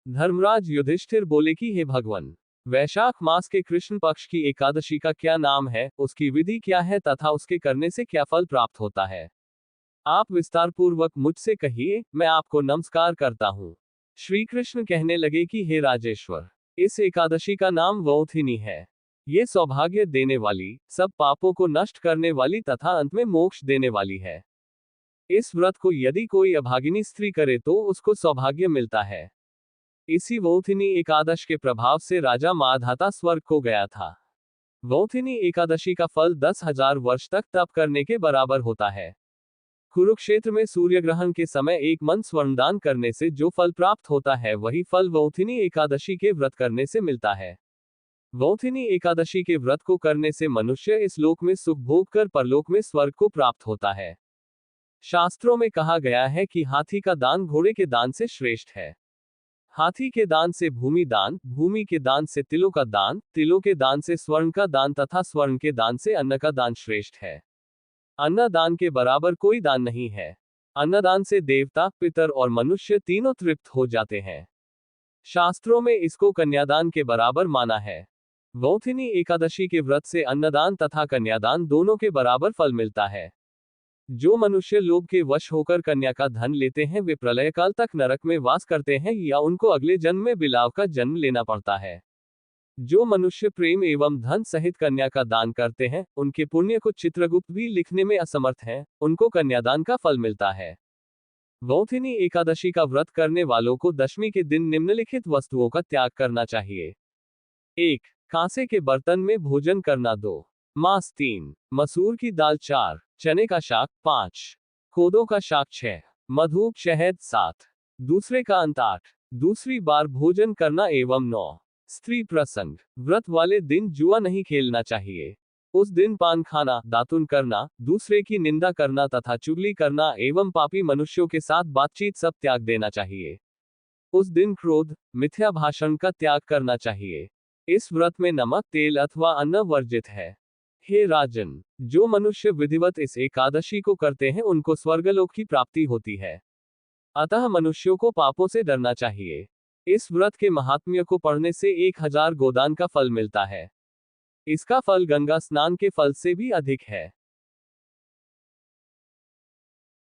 धर्मराज युधिष्ठिर बोले कि हे भगवान, वैशाख मास के कृष्ण पक्ष की एकादशी का क्या नाम है, उसकी विधि क्या है तथा उसके करने से क्या फल प्राप्त होता है? आप विस्तार पूर्वक मुझसे कहिए, मैं आपको नमस्कार करता हूँ। श्री कृष्ण कहने लगे कि हे राजेश्वर, इस एकादशी का नाम वौथिनी है। ये सौभाग्य देने वाली, सब पापों को नष्ट करने वाली तथा अंत में मोक्ष देने वाली है। इस व्रत को यदि कोई अभागिनी स्त्री करे तो उसको सौभाग्य मिलता है। इसी वौथिनी एकादश के प्रभाव से राजा माधाता स्वर्ग को गया था। वौथिनी एकादशी का फल 10,000 वर्ष तक तप करने के बराबर होता है। कुरुक्षेत्र में सूर्यग्रहण के समय एक मन स्वर्णदान करने से जो फल प्राप्त होता है, वही फल वौथिनी एकादशी के व्रत करने से मिलता है। वौथिनी एकादशी के व्रत को करने से मनुष्य इस लोक में सुख भोग कर परलोक में स्वर्ग को प्राप्त होता है। शास्त्रों में कहा गया है कि हाथी का दान घोड़े के दान से श्रेष्ठ है। हाथी के दान से भूमि दान, भूमि के दान से तिलों का दान, तिलों के दान से स्वर्ण का दान तथा स्वर्ण के दान से अन्न का दान श्रेष्ठ है। अन्नदान के बराबर कोई दान नहीं है। अन्नदान से देवता, पितर और मनुष्य तीनों तृप्त हो जाते हैं। शास्त्रों में इसको कन्यादान के बराबर माना है। वौथिनी एकादशी के व्रत से अन्नदान तथा कन्यादान दोनों के बराबर फल मिलता है। जो मनुष्य लोभ के वश होकर कन्या का धन लेते हैं, वे प्रलय काल तक नरक में वास करते हैं या उनको अगले जन्म में बिलाव का जन्म लेना पड़ता है। जो मनुष्य प्रेम एवं धन सहित कन्या का दान करते हैं, उनके पुण्य को चित्रगुप्त भी लिखने में असमर्थ हैं, उनको कन्यादान का फल मिलता है। वौथिनी एकादशी का व्रत करने वालों को दशमी के दिन निम्नलिखित वस्तुओं का त्याग करना चाहिए। 1. कांसे के बर्तन में भोजन करना। 2. मांस। 3. मसूर की दाल। 4. चने का शाक। 5. कोदो का शाक। 6. मधु शहद। 7. दूसरे का अंत। 8. दूसरी बार भोजन करना एवं 9. स्त्री प्रसंग। व्रत वाले दिन जुआ नहीं खेलना चाहिए। उस दिन पान खाना, दातुन करना, दूसरे की निंदा करना तथा चुगली करना एवं पापी मनुष्यों के साथ बातचीत सब त्याग देना चाहिए। उस दिन क्रोध, मिथ्या भाषण का त्याग करना चाहिए। इस व्रत में नमक, तेल अथवा अन्न वर्जित है। हे राजन, जो मनुष्य विधिवत इस एकादशी को करते हैं, उनको स्वर्गलोक की प्राप्ति होती है। अतः मनुष्यों को पापों से डरना चाहिए। इस व्रत के महात्म्य को पढ़ने से 1000 गोदान का फल मिलता है। इसका फल गंगा स्नान के फल से भी अधिक है।